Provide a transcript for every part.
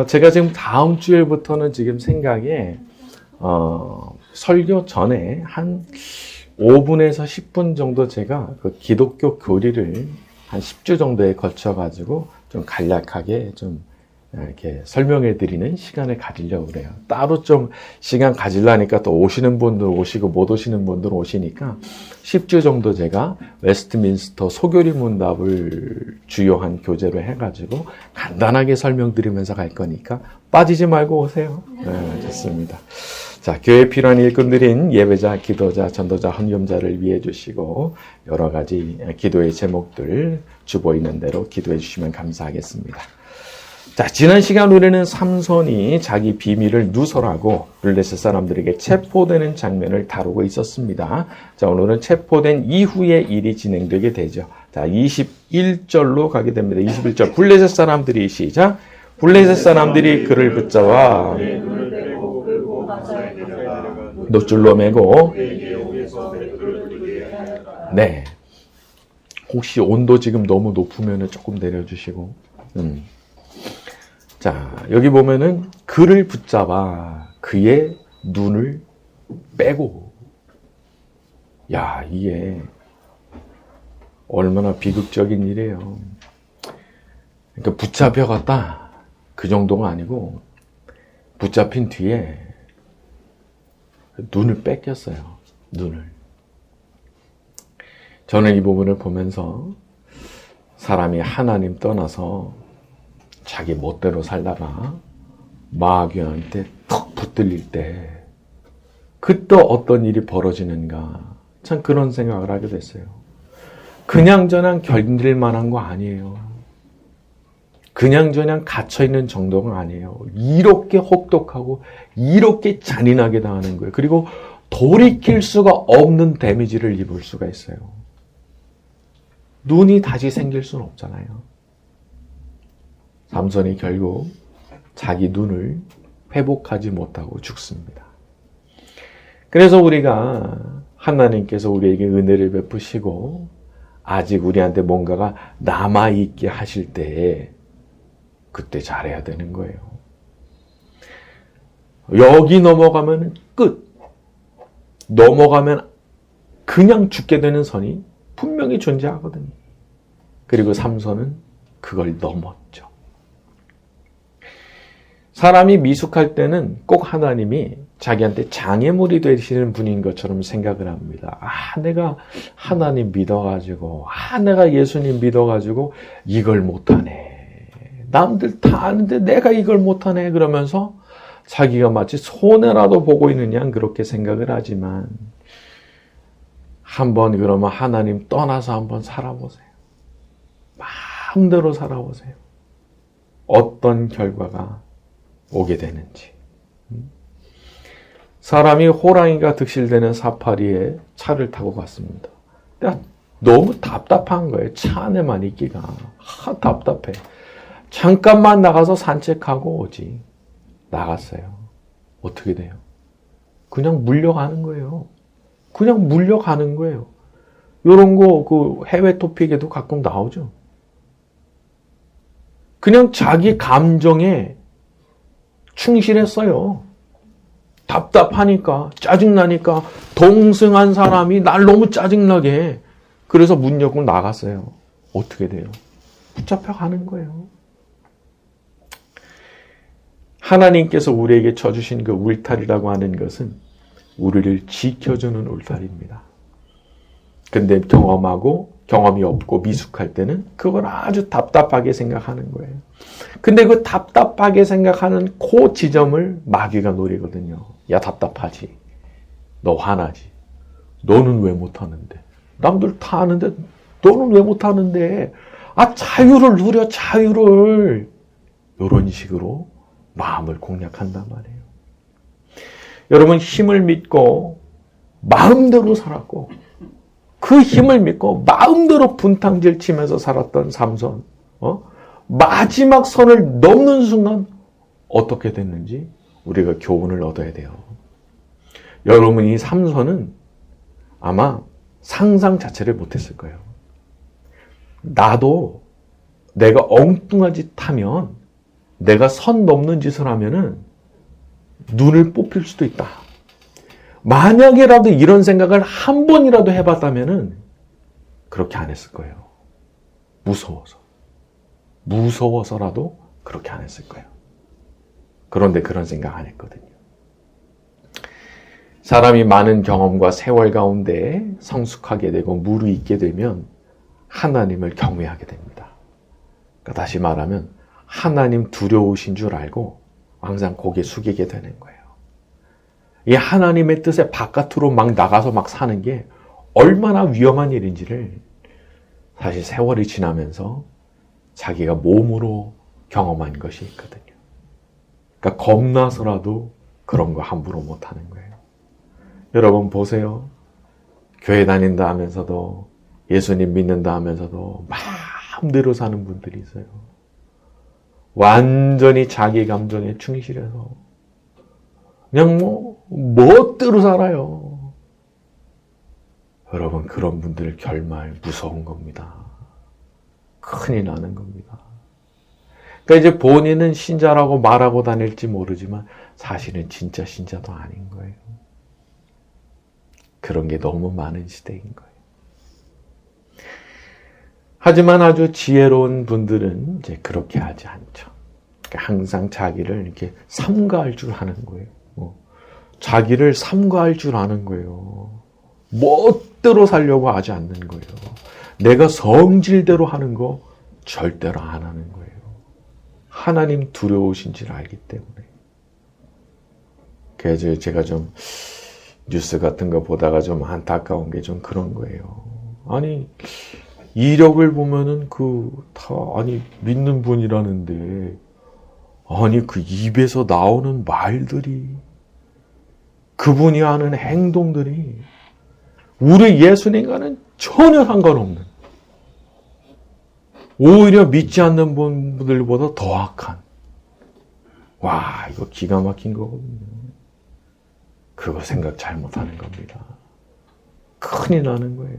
제가 지금 다음 주일부터는 지금 생각에, 설교 전에 한 5분에서 10분 정도 제가 그 기독교 교리를 한 10주 정도에 걸쳐가지고 좀 간략하게 좀 이렇게 설명해 드리는 시간을 가지려고 그래요. 따로 좀 시간 가지려니까 또 오시는 분들 오시고 못 오시는 분들 오시니까 10주 정도 제가 웨스트민스터 소교리 문답을 주요한 교재로 해가지고 간단하게 설명드리면서 갈 거니까 빠지지 말고 오세요. 네, 좋습니다. 자, 교회 필요한 일꾼들인 예배자, 기도자, 전도자, 헌금자를 위해 주시고 여러 가지 기도의 제목들 주 보이는 대로 기도해 주시면 감사하겠습니다. 자, 지난 시간 우리는 삼손이 자기 비밀을 누설하고 블레셋 사람들에게 체포되는 장면을 다루고 있었습니다. 자, 오늘은 체포된 이후의 일이 진행되게 되죠. 자, 21절로 가게 됩니다. 21절. 블레셋 사람들이 시작. 블레셋 사람들이 그를 붙잡아 노줄로 매고 네. 혹시 온도 지금 너무 높으면 조금 내려주시고 자, 여기 보면은 그를 붙잡아 그의 눈을 빼고. 야, 이게 얼마나 비극적인 일이에요. 그러니까 붙잡혀갔다 그 정도가 아니고 붙잡힌 뒤에 눈을 뺏겼어요. 눈을. 저는 이 부분을 보면서 사람이 하나님 떠나서 자기 멋대로 살다가 마귀한테 턱 붙들릴 때 그때 어떤 일이 벌어지는가, 참 그런 생각을 하게 됐어요. 그냥저냥 견딜 만한 거 아니에요. 그냥저냥 갇혀있는 정도가 아니에요. 이렇게 혹독하고 이렇게 잔인하게 당하는 거예요. 그리고 돌이킬 수가 없는 데미지를 입을 수가 있어요. 눈이 다시 생길 수는 없잖아요. 삼손이 결국 자기 눈을 회복하지 못하고 죽습니다. 그래서 우리가 하나님께서 우리에게 은혜를 베푸시고 아직 우리한테 뭔가가 남아있게 하실 때에 그때 잘해야 되는 거예요. 여기 넘어가면 끝. 넘어가면 그냥 죽게 되는 선이 분명히 존재하거든요. 그리고 삼손은 그걸 넘었죠. 사람이 미숙할 때는 꼭 하나님이 자기한테 장애물이 되시는 분인 것처럼 생각을 합니다. 내가 하나님 믿어가지고, 내가 예수님 믿어가지고 이걸 못하네. 남들 다 아는데 내가 이걸 못하네. 그러면서 자기가 마치 손해라도 보고 있는 양 그렇게 생각을 하지만 한번 그러면 하나님 떠나서 한번 살아보세요. 마음대로 살아보세요. 어떤 결과가 오게 되는지. 사람이 호랑이가 득실되는 사파리에 차를 타고 갔습니다. 너무 답답한 거예요. 차 안에만 있기가. 답답해. 잠깐만 나가서 산책하고 오지. 나갔어요. 어떻게 돼요? 그냥 물려가는 거예요. 그냥 물려가는 거예요. 이런 거 그 해외 토픽에도 가끔 나오죠. 그냥 자기 감정에 충실했어요. 답답하니까, 짜증나니까, 동승한 사람이 날 너무 짜증나게 해. 그래서 문 열고 나갔어요. 어떻게 돼요? 붙잡혀 가는 거예요. 하나님께서 우리에게 쳐주신 그 울타리라고 하는 것은 우리를 지켜주는 울타리입니다. 근데 경험이 없고 미숙할 때는 그걸 아주 답답하게 생각하는 거예요. 근데 그 답답하게 생각하는 그 지점을 마귀가 노리거든요. 야, 답답하지. 너 화나지. 너는 왜 못하는데? 남들 다 하는데 너는 왜 못하는데? 자유를 누려, 자유를. 이런 식으로 마음을 공략한단 말이에요. 여러분, 힘을 믿고 마음대로 살았고 그 힘을 믿고 마음대로 분탕질 치면서 살았던 삼손, 마지막 선을 넘는 순간 어떻게 됐는지 우리가 교훈을 얻어야 돼요. 여러분, 이 삼손은 아마 상상 자체를 못했을 거예요. 나도 내가 엉뚱한 짓 하면 내가 선 넘는 짓을 하면은 눈을 뽑힐 수도 있다. 만약에라도 이런 생각을 한 번이라도 해봤다면은 그렇게 안 했을 거예요. 무서워서라도 그렇게 안 했을 거예요. 그런데 그런 생각 안 했거든요. 사람이 많은 경험과 세월 가운데 성숙하게 되고 무르익게 되면 하나님을 경외하게 됩니다. 그러니까 다시 말하면 하나님 두려우신 줄 알고 항상 고개 숙이게 되는 거예요. 이 하나님의 뜻에 바깥으로 막 나가서 막 사는 게 얼마나 위험한 일인지를 사실 세월이 지나면서 자기가 몸으로 경험한 것이 있거든요. 그러니까 겁나서라도 그런 거 함부로 못하는 거예요. 여러분 보세요. 교회 다닌다 하면서도 예수님 믿는다 하면서도 마음대로 사는 분들이 있어요. 완전히 자기 감정에 충실해서 그냥 멋대로 살아요. 여러분 그런 분들 결말 무서운 겁니다. 큰일 나는 겁니다. 그러니까 이제 본인은 신자라고 말하고 다닐지 모르지만 사실은 진짜 신자도 아닌 거예요. 그런 게 너무 많은 시대인 거예요. 하지만 아주 지혜로운 분들은 이제 그렇게 하지 않죠. 그러니까 항상 자기를 이렇게 삼가할 줄 아는 거예요. 자기를 삼가할 줄 아는 거예요. 멋대로 살려고 하지 않는 거예요. 내가 성질대로 하는 거 절대로 안 하는 거예요. 하나님 두려우신지를 알기 때문에. 그래서 제가 좀 뉴스 같은 거 보다가 좀 안타까운 게 좀 그런 거예요. 아니 이력을 보면은 믿는 분이라는데 그 입에서 나오는 말들이 그분이 하는 행동들이 우리 예수님과는 전혀 상관없는 오히려 믿지 않는 분들보다 더 악한 이거 기가 막힌 거거든요. 그거 생각 잘못하는 겁니다. 큰일 나는 거예요.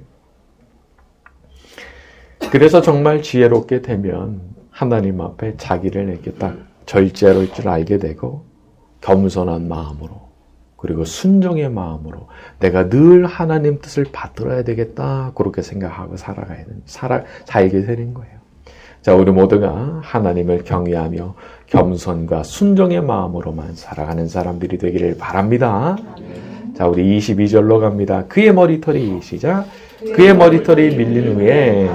그래서 정말 지혜롭게 되면 하나님 앞에 자기를 이렇게 딱 절제할 줄 알게 되고 겸손한 마음으로 그리고 순종의 마음으로 내가 늘 하나님 뜻을 받들어야 되겠다 그렇게 생각하고 살게 되는 거예요. 자, 우리 모두가 하나님을 경외하며 겸손과 순종의 마음으로만 살아가는 사람들이 되기를 바랍니다. 자, 우리 22절로 갑니다. 그의 머리털이 시작. 그의 머리털이 밀린 후에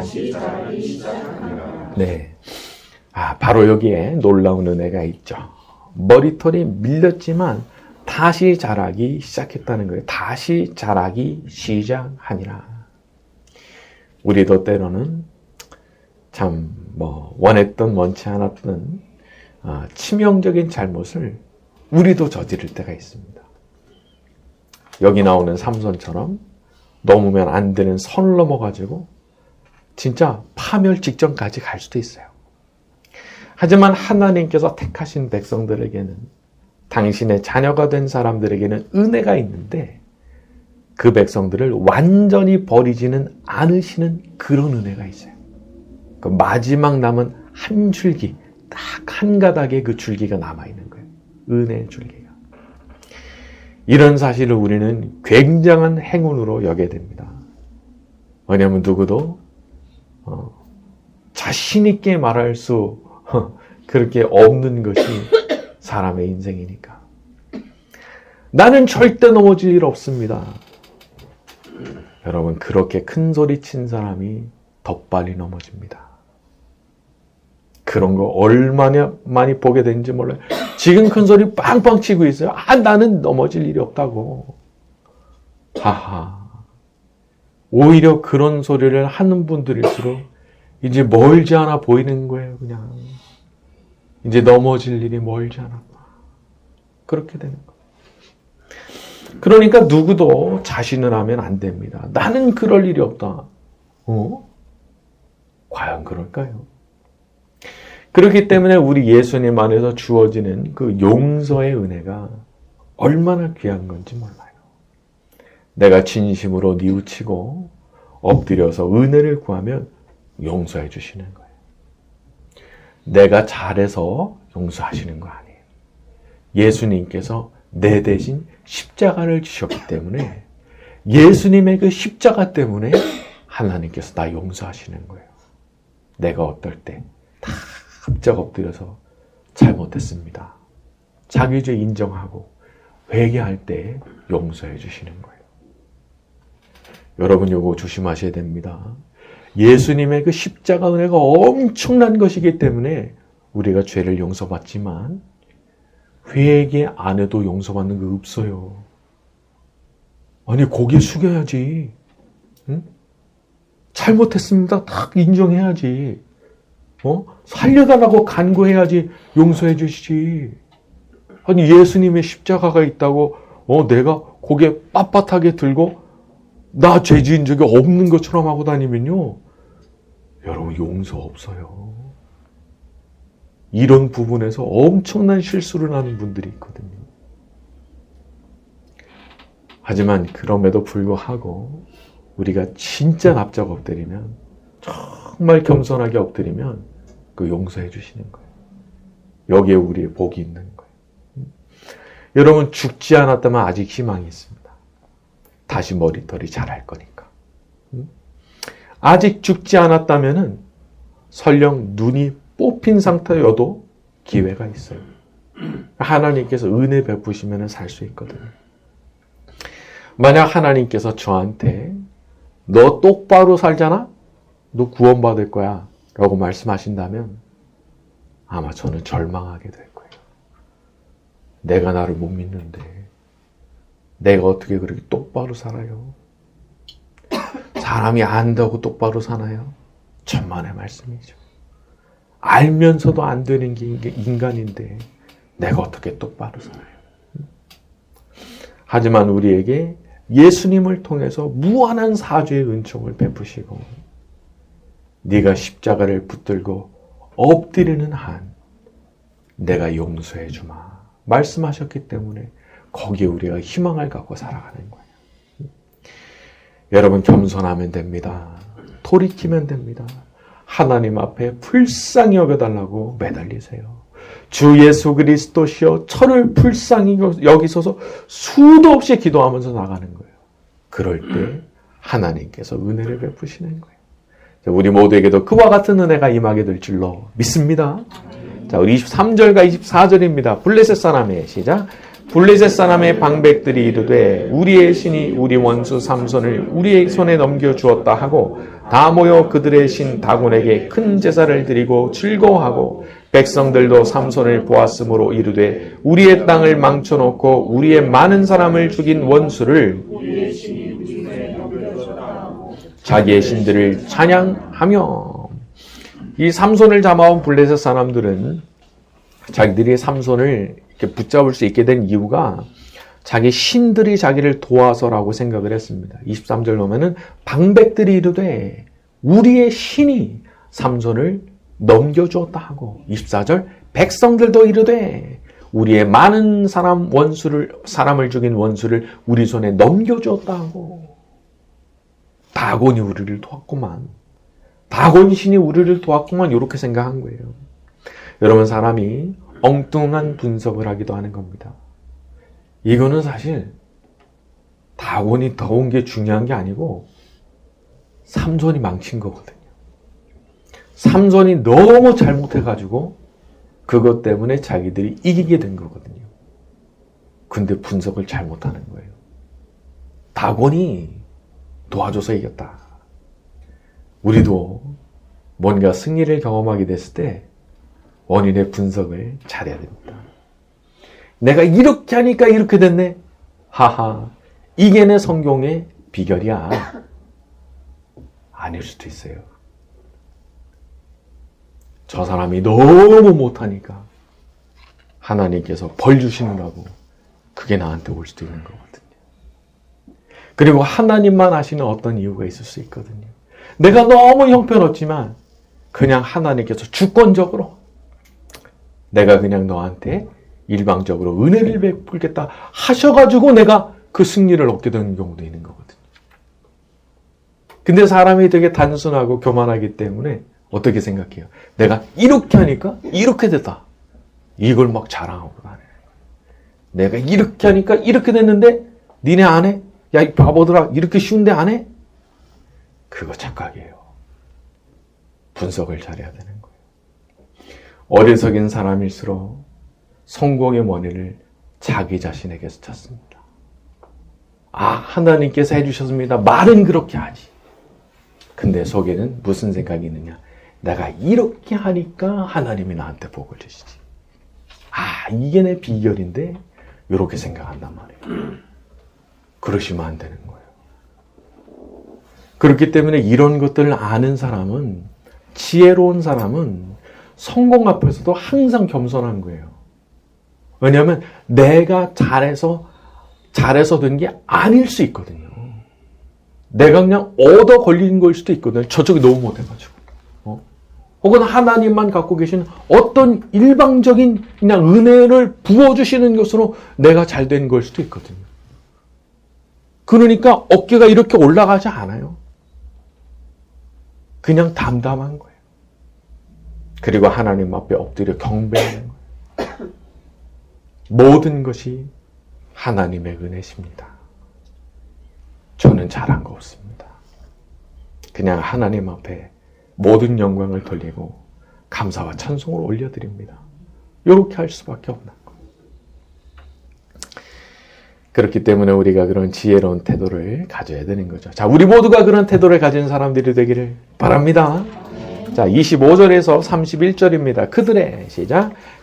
네. 바로 여기에 놀라운 은혜가 있죠. 머리털이 밀렸지만 다시 자라기 시작했다는 거예요. 다시 자라기 시작하니라. 우리도 때로는 참 원했던 원치 않았던 치명적인 잘못을 우리도 저지를 때가 있습니다. 여기 나오는 삼손처럼 넘으면 안 되는 선을 넘어가지고 진짜 파멸 직전까지 갈 수도 있어요. 하지만 하나님께서 택하신 백성들에게는 당신의 자녀가 된 사람들에게는 은혜가 있는데 그 백성들을 완전히 버리지는 않으시는 그런 은혜가 있어요. 그 마지막 남은 한 줄기, 딱 한 가닥의 그 줄기가 남아있는 거예요. 은혜의 줄기가. 이런 사실을 우리는 굉장한 행운으로 여겨야 됩니다. 왜냐하면 누구도 자신 있게 말할 수 그렇게 없는 것이 사람의 인생이니까. 나는 절대 넘어질 일 없습니다. 여러분 그렇게 큰 소리 친 사람이 더 빨리 넘어집니다. 그런 거 얼마나 많이 보게 되는지 몰라요. 지금 큰 소리 빵빵 치고 있어요. 나는 넘어질 일이 없다고. 오히려 그런 소리를 하는 분들일수록 이제 멀지 않아 보이는 거예요. 그냥 이제 넘어질 일이 멀지 않아. 그렇게 되는 거예요. 그러니까 누구도 자신을 하면 안 됩니다. 나는 그럴 일이 없다. 과연 그럴까요? 그렇기 때문에 우리 예수님 안에서 주어지는 그 용서의 은혜가 얼마나 귀한 건지 몰라요. 내가 진심으로 뉘우치고 엎드려서 은혜를 구하면 용서해 주시는 거예요. 내가 잘해서 용서하시는 거 아니에요. 예수님께서 내 대신 십자가를 지셨기 때문에 예수님의 그 십자가 때문에 하나님께서 나 용서하시는 거예요. 내가 어떨 때 다 깜짝 엎드려서 잘못했습니다. 자기 죄 인정하고 회개할 때 용서해 주시는 거예요. 여러분 요거 조심하셔야 됩니다. 예수님의 그 십자가 은혜가 엄청난 것이기 때문에 우리가 죄를 용서받지만 회개 안 해도 용서받는 거 없어요. 아니 고개 숙여야지. 응? 잘못했습니다. 딱 인정해야지. 살려달라고 간구해야지 용서해 주시지. 아니 예수님의 십자가가 있다고 내가 고개 빳빳하게 들고 나 죄 지은 적이 없는 것처럼 하고 다니면요. 여러분 용서 없어요. 이런 부분에서 엄청난 실수를 하는 분들이 있거든요. 하지만 그럼에도 불구하고 우리가 진짜 납작 엎드리면 정말 겸손하게 엎드리면 그 용서해 주시는 거예요. 여기에 우리의 복이 있는 거예요. 여러분 죽지 않았다면 아직 희망이 있습니다. 다시 머리털이 자랄 거니까. 아직 죽지 않았다면은 설령 눈이 뽑힌 상태여도 기회가 있어요. 하나님께서 은혜 베푸시면 살 수 있거든요. 만약 하나님께서 저한테 너 똑바로 살잖아? 너 구원받을 거야 라고 말씀하신다면 아마 저는 절망하게 될 거예요. 내가 나를 못 믿는데 내가 어떻게 그렇게 똑바로 살아요? 사람이 안다고 똑바로 사나요? 천만의 말씀이죠. 알면서도 안 되는 게 인간인데 내가 어떻게 똑바로 살아요? 하지만 우리에게 예수님을 통해서 무한한 사죄의 은총을 베푸시고 네가 십자가를 붙들고 엎드리는 한 내가 용서해 주마 말씀하셨기 때문에 거기에 우리가 희망을 갖고 살아가는 거예요. 여러분 겸손하면 됩니다. 돌이키면 됩니다. 하나님 앞에 불쌍히 여겨달라고 매달리세요. 주 예수 그리스도시여 저를 불쌍히 여기소서 수도 없이 기도하면서 나가는 거예요. 그럴 때 하나님께서 은혜를 베푸시는 거예요. 우리 모두에게도 그와 같은 은혜가 임하게 될 줄로 믿습니다. 자, 우리 23절과 24절입니다. 블레셋 사람의 시작. 블레셋 사람의 방백들이 이르되 우리의 신이 우리 원수 삼손을 우리의 손에 넘겨주었다 하고 다 모여 그들의 신 다곤에게 큰 제사를 드리고 즐거워하고 백성들도 삼손을 보았으므로 이르되 우리의 땅을 망쳐놓고 우리의 많은 사람을 죽인 원수를 자기의 신들을 찬양하며. 이 삼손을 잡아온 블레셋 사람들은 자기들이 삼손을 이렇게 붙잡을 수 있게 된 이유가 자기 신들이 자기를 도와서라고 생각을 했습니다. 23절 보면은 방백들이 이르되 우리의 신이 삼손을 넘겨주었다 하고 24절 백성들도 이르되 우리의 많은 사람을 죽인 원수를 우리 손에 넘겨주었다 하고 다곤이 우리를 도왔구만. 다곤 신이 우리를 도왔구만. 이렇게 생각한 거예요. 여러분 사람이 엉뚱한 분석을 하기도 하는 겁니다. 이거는 사실 다곤이 더운 게 중요한 게 아니고 삼손이 망친 거거든요. 삼손이 너무 잘못해가지고 그것 때문에 자기들이 이기게 된 거거든요. 근데 분석을 잘못하는 거예요. 다곤이 도와줘서 이겼다. 우리도 뭔가 승리를 경험하게 됐을 때 원인의 분석을 잘해야 됩니다. 내가 이렇게 하니까 이렇게 됐네. 하하, 이게 내 성공의 비결이야. 아닐 수도 있어요. 저 사람이 너무 못하니까 하나님께서 벌 주시느라고 그게 나한테 올 수도 있는 거거든요. 그리고 하나님만 아시는 어떤 이유가 있을 수 있거든요. 내가 너무 형편없지만 그냥 하나님께서 주권적으로 내가 그냥 너한테 일방적으로 은혜를 베풀겠다 하셔가지고 내가 그 승리를 얻게 되는 경우도 있는 거거든요. 근데 사람이 되게 단순하고 교만하기 때문에 어떻게 생각해요? 내가 이렇게 하니까 이렇게 됐다. 이걸 막 자랑하고 다녀요. 내가 이렇게 하니까 이렇게 됐는데 니네 안 해? 야, 이 바보들아, 이렇게 쉬운데 안 해? 그거 착각이에요. 분석을 잘해야 되는 거예요. 어리석인 사람일수록 성공의 원인을 자기 자신에게서 찾습니다. 아, 하나님께서 해주셨습니다. 말은 그렇게 하지. 근데 속에는 무슨 생각이 있느냐? 내가 이렇게 하니까 하나님이 나한테 복을 주시지. 아, 이게 내 비결인데 이렇게 생각한단 말이에요. 그러시면 안 되는 거예요. 그렇기 때문에 이런 것들을 아는 사람은, 지혜로운 사람은 성공 앞에서도 항상 겸손한 거예요. 왜냐하면 내가 잘해서 된 게 아닐 수 있거든요. 내가 그냥 얻어 걸린 걸 수도 있거든요. 저쪽이 너무 못해가지고. 혹은 하나님만 갖고 계신 어떤 일방적인 그냥 은혜를 부어주시는 것으로 내가 잘 된 걸 수도 있거든요. 그러니까 어깨가 이렇게 올라가지 않아요. 그냥 담담한 거예요. 그리고 하나님 앞에 엎드려 경배하는 거예요. 모든 것이 하나님의 은혜십니다. 저는 잘한 거 없습니다. 그냥 하나님 앞에 모든 영광을 돌리고 감사와 찬송을 올려드립니다. 이렇게 할 수밖에 없는 거예요. 그렇기 때문에 우리가 그런 지혜로운 태도를 가져야 되는 거죠. 자, 우리 모두가 그런 태도를 가진 사람들이 되기를 바랍니다. 자, 25절에서 31절입니다.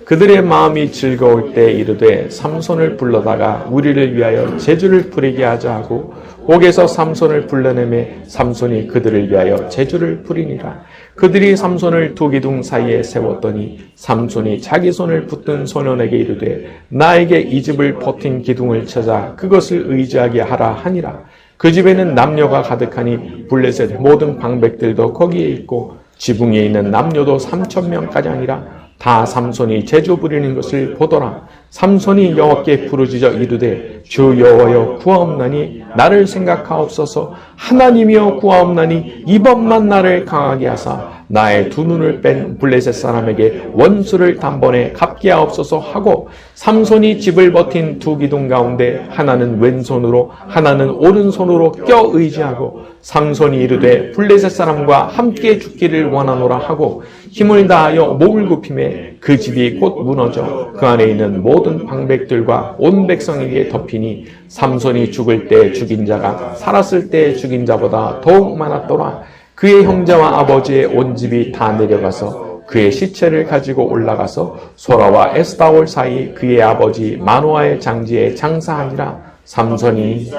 그들의 마음이 즐거울 때 이르되 삼손을 불러다가 우리를 위하여 제주를 부리게 하자 하고 옥에서 삼손을 불러내매 삼손이 그들을 위하여 제주를 부리니라. 그들이 삼손을 두 기둥 사이에 세웠더니 삼손이 자기 손을 붙든 소년에게 이르되 나에게 이 집을 버틴 기둥을 찾아 그것을 의지하게 하라 하니라. 그 집에는 남녀가 가득하니 블레셋의 모든 방백들도 거기에 있고 지붕에 있는 남녀도 3,000명가량이라. 다 삼손이 제주 부리는 것을 보더라. 삼손이 여호와께 부르짖어 이르되 주 여호와여 구하옵나니 나를 생각하옵소서. 하나님이여 구하옵나니 이번만 나를 강하게 하사 나의 두 눈을 뺀 블레셋 사람에게 원수를 단번에 갚게 하옵소서 하고 삼손이 집을 버틴 두 기둥 가운데 하나는 왼손으로 하나는 오른손으로 껴 의지하고 삼손이 이르되 블레셋 사람과 함께 죽기를 원하노라 하고 힘을 다하여 몸을 굽히매 그 집이 곧 무너져 그 안에 있는 모든 방백들과 온 백성에게 덮이니 삼손이 죽을 때 죽인 자가 살았을 때 죽인 자보다 더욱 많았더라. 그의 형제와 아버지의 온 집이 다 내려가서 그의 시체를 가지고 올라가서 소라와 에스타올 사이 그의 아버지 마노아의 장지에 장사하니라. 삼손이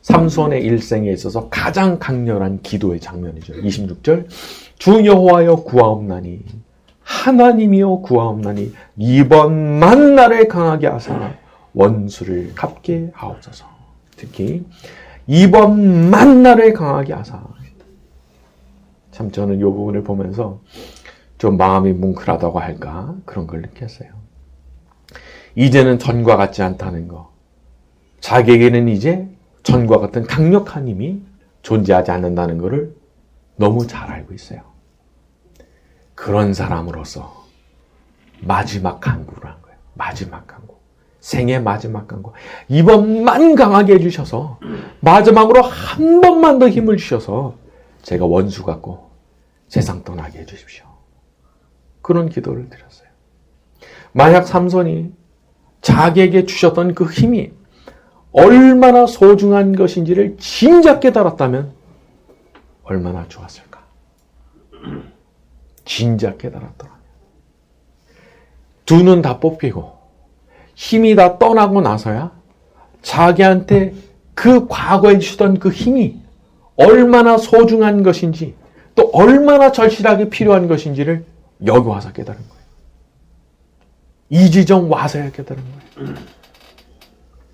삼손의 일생에 있어서 가장 강렬한 기도의 장면이죠. 26절 주 여호와여 구하옵나니 하나님이여 구하옵나니 이번만 나를 강하게 하사 원수를 갚게 하옵소서. 특히 이번만 나를 강하게 하사. 참 저는 이 부분을 보면서 좀 마음이 뭉클하다고 할까 그런 걸 느꼈어요. 이제는 전과 같지 않다는 거. 자기에게는 이제 전과 같은 강력한 힘이 존재하지 않는다는 것을 너무 잘 알고 있어요. 그런 사람으로서 마지막 간구를 한 거예요. 마지막 간구. 생의 마지막 간구. 이번만 강하게 해주셔서 마지막으로 한 번만 더 힘을 주셔서 제가 원수 같고 세상 떠나게 해주십시오. 그런 기도를 드렸어요. 만약 삼손이 자기에게 주셨던 그 힘이 얼마나 소중한 것인지를 진작 깨달았다면 얼마나 좋았을까. 진작 깨달았더라면. 두 눈 다 뽑히고 힘이 다 떠나고 나서야 자기한테 그 과거에 주던 그 힘이 얼마나 소중한 것인지 또 얼마나 절실하게 필요한 것인지를 여기 와서 깨달은 거예요. 이 지점 와서야 깨달은 거예요.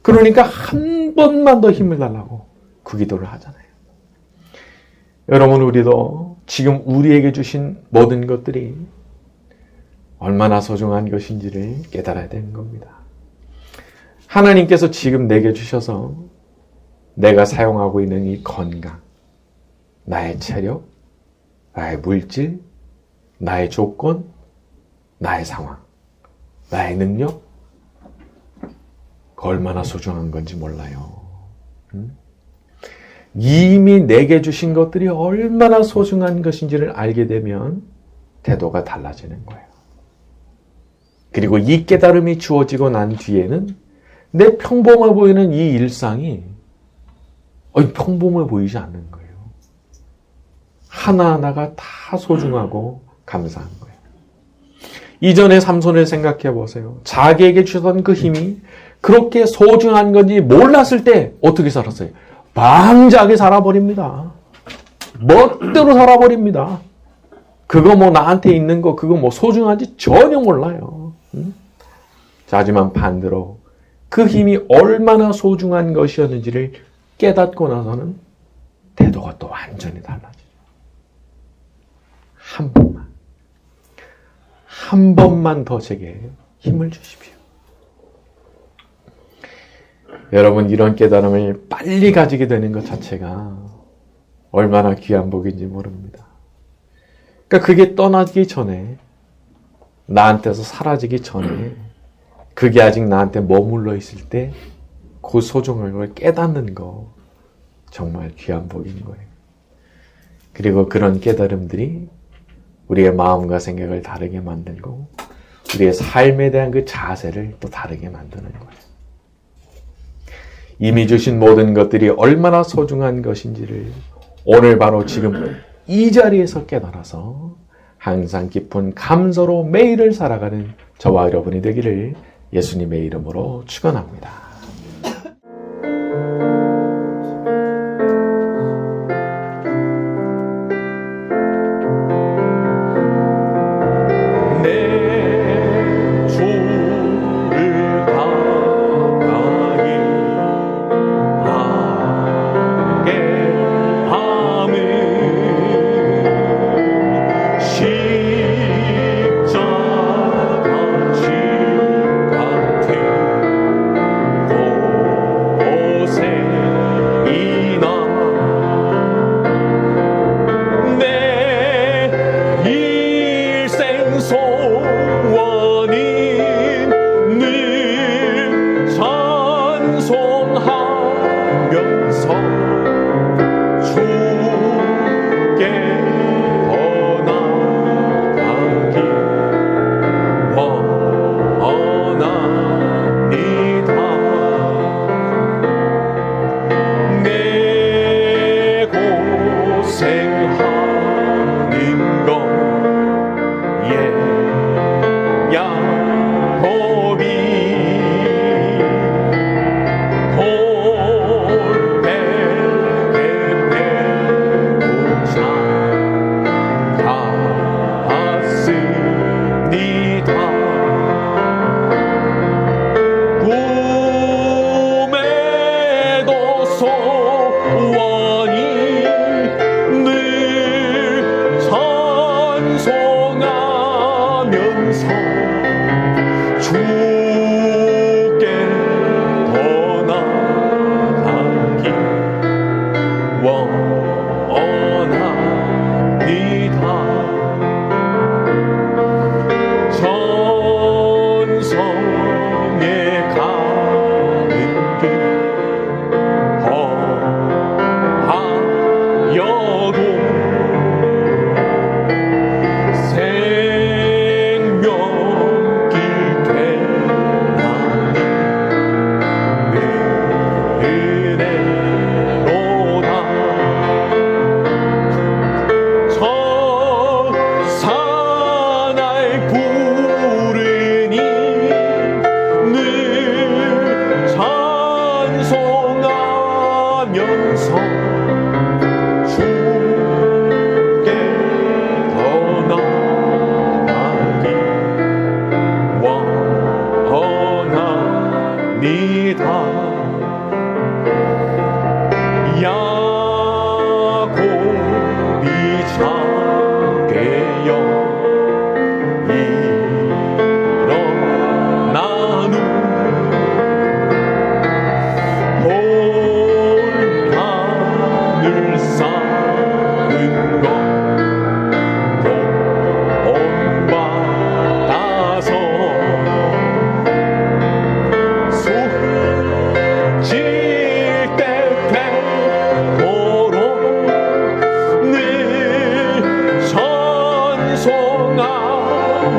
그러니까 한 번만 더 힘을 달라고 그 기도를 하잖아요. 여러분, 우리도 지금 우리에게 주신 모든 것들이 얼마나 소중한 것인지를 깨달아야 되는 겁니다. 하나님께서 지금 내게 주셔서 내가 사용하고 있는 이 건강, 나의 체력, 나의 물질, 나의 조건, 나의 상황, 나의 능력, 얼마나 소중한 건지 몰라요. 이미 내게 주신 것들이 얼마나 소중한 것인지를 알게 되면 태도가 달라지는 거예요. 그리고 이 깨달음이 주어지고 난 뒤에는 내 평범해 보이는 이 일상이 평범해 보이지 않는 거예요. 하나하나가 다 소중하고 감사한 거예요. 이전의 삼손을 생각해 보세요. 자기에게 주던 그 힘이 그렇게 소중한 건지 몰랐을 때 어떻게 살았어요? 방자하게 살아버립니다. 멋대로 살아버립니다. 그거 나한테 있는 거 그거 소중한지 전혀 몰라요. 자, 하지만 반대로 그 힘이 얼마나 소중한 것이었는지를 깨닫고 나서는 태도가 또 완전히 달라져요. 한 번만 더 제게 힘을 주십시오. 여러분, 이런 깨달음을 빨리 가지게 되는 것 자체가 얼마나 귀한 복인지 모릅니다. 그러니까 그게 떠나기 전에, 나한테서 사라지기 전에, 그게 아직 나한테 머물러 있을 때 그 소중한 걸 깨닫는 거 정말 귀한 복인 거예요. 그리고 그런 깨달음들이 우리의 마음과 생각을 다르게 만들고 우리의 삶에 대한 그 자세를 또 다르게 만드는 거예요. 이미 주신 모든 것들이 얼마나 소중한 것인지를 오늘 바로 지금 이 자리에서 깨달아서 항상 깊은 감사로 매일을 살아가는 저와 여러분이 되기를 예수님의 이름으로 축원합니다.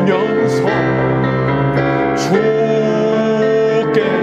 돌면서 주께